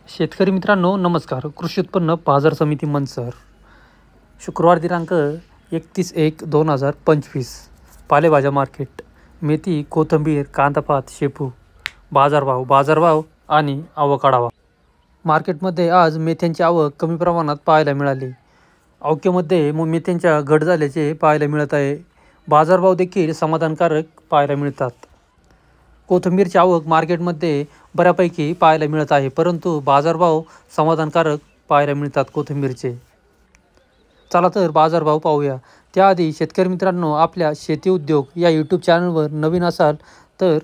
शेतकरी मित्रांनो नमस्कार. कृषी उत्पन्न बाजार समिती मंचर शुक्रवार दिनांक 31/1/2025 पालेभाज्या मार्केट. मेथी, कोथिंबीर, कांदापात, शेपू. बाजारभाव आणि आवक आढावा. मार्केटमध्ये आज मेथ्यांची आवक कमी प्रमाणात पाहायला मिळाली. आवकेमध्ये मेथ्यांच्या घट झाल्याचे पाहायला मिळत आहे. बाजारभाव देखील समाधानकारक पाहायला मिळतात. कोथिंबीरची आवक मार्केटमध्ये बऱ्यापैकी पाहायला मिळत आहे, परंतु बाजारभाव समाधानकारक पाहायला मिळतात कोथिंबीरचे. चला तर बाजारभाव पाहूया. त्याआधी शेतकरी मित्रांनो, आपल्या शेती उद्योग या यूट्यूब चॅनलवर नवीन असाल तर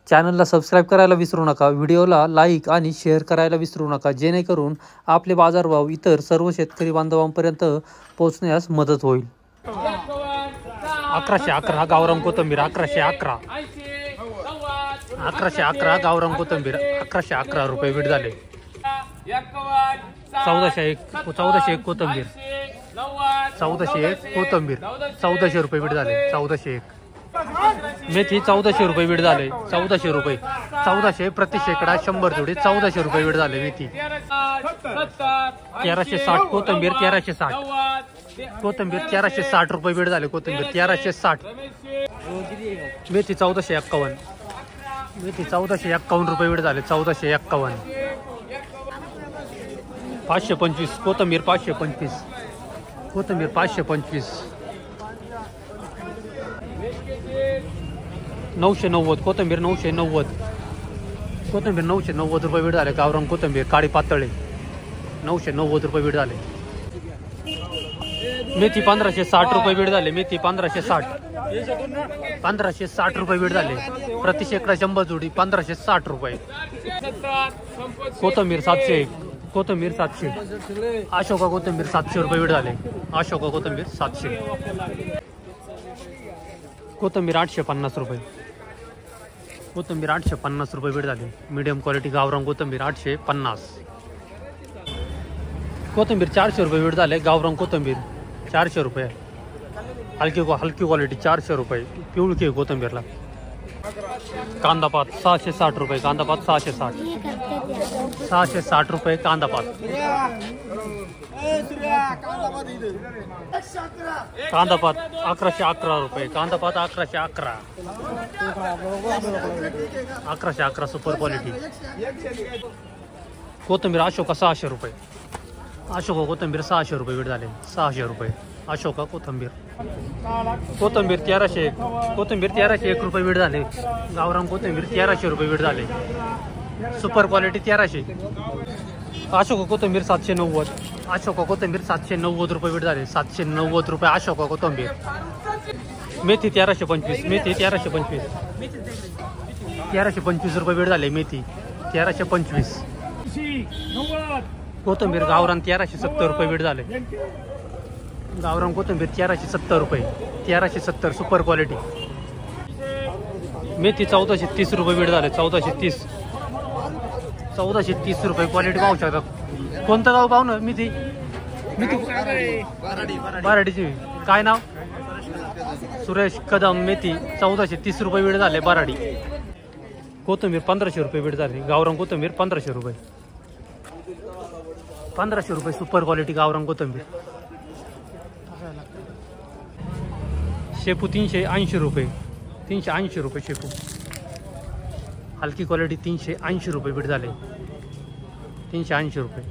चॅनलला सबस्क्राईब करायला विसरू नका. व्हिडिओला लाईक आणि शेअर करायला विसरू नका, जेणेकरून आपले बाजारभाव इतर सर्व शेतकरी बांधवांपर्यंत पोहोचण्यास मदत होईल. 1111 गावरान कोथिंबीर 1111. 1111 गावरान कोथिंबीर 1111 रुपये बीट झाले. 1401 कोथिंबीर 1401 कोथिंबीर 1400 रुपये बीट झाले. 1401 मेथी 1400 रुपये बीट झाले. 1400 रुपये 1400 प्रति शेकडा 100 जोडी 1400 रुपये बीट झाले. मेथी 1360 कोथिंबीर 1360 कोथिंबीर 1360 रुपये बीट झाले. कोथिंबीर 1360. मेथी 1451 मेथी 1451 रुपये बीट झाले. 1451. 525 कोथिंबीर 525 कोथिंबीर 525. 990 कोथिंबीर 990 कोथिंबीर 990 रुपये बीट झाले. गावरान कोथिंबीर काळी पातळी 990 रुपये बीट झाले. मेथी 1560 रुपये बीट झाले. मेथी 1560 रुपये बीट झाले. प्रति शेकडा 100 जोडी 1560 रुपये. कोथिंबीर 701 कोथिंबीर 700. अशोका कोथिंबीर 700 रुपये बीट झाले. अशोका कोथिंबीर 700. कोथिंबीर 850 रुपये कोथिंबीर 850 रुपये बीट झाले. मीडियम क्वालिटी गावरान कोथिंबीर 850. कोथिंबीर 400 रुपये बीट झाले. गावरान कोथिंबीर 400 रुपये. हलकी क्वालिटी 400 रुपये. पिवळकी कोथिंबीरला. कांदापात 660 रुपये. कांदापात 660 रुपये. कांदापात कांदापात 1111 रुपये. कांदापात 1111 1111 सुपर क्वालिटी. कोथिंबीर अशोका 600 रुपये. अशोका कोथिंबीर 600 रुपये बीट झाले. 600 रुपये अशोका कोथिंबीर. कोथिंबीर 1301 कोथिंबीर 1301 रुपये बीट झाले. गावरान कोथिंबीर 1300 रुपये बीट झाले. Super quality 1300. अशोका कोथिंबीर 790 अशोका कोथिंबीर 790 रुपये बीट झाले. 790 रुपये अशोका कोथिंबीर. मेथी 1325 मेथी 1325 1325 रुपये बीट झाले. मेथी 1325. कोथिंबीर गावरान 1370 रुपये बीट झाले. गावरान कोथिंबीर 1370 रुपये. 1370 सुपर क्वालिटी. मेथी 1430 रुपये बीट झाले. 1430 रुपये क्वालिटी पाहू शकतात. कोणतं गाव पाहू ना? मेथी बाराडीची. काय नाव? सुरेश कदम. मेथी 1430 रुपये बीट झाले. बाराडी. कोथिंबीर 1500 रुपये बीट झाले. गावरान कोथिंबीर 1500 रुपये. 1500 रुपये सुपर क्वालिटी गावरान कोथिंबीर. शेपू 380 रुपये. 380 रुपये शेपू. हलकी क्वालिटी 380 रुपये बीट झाले. 380 रुपये.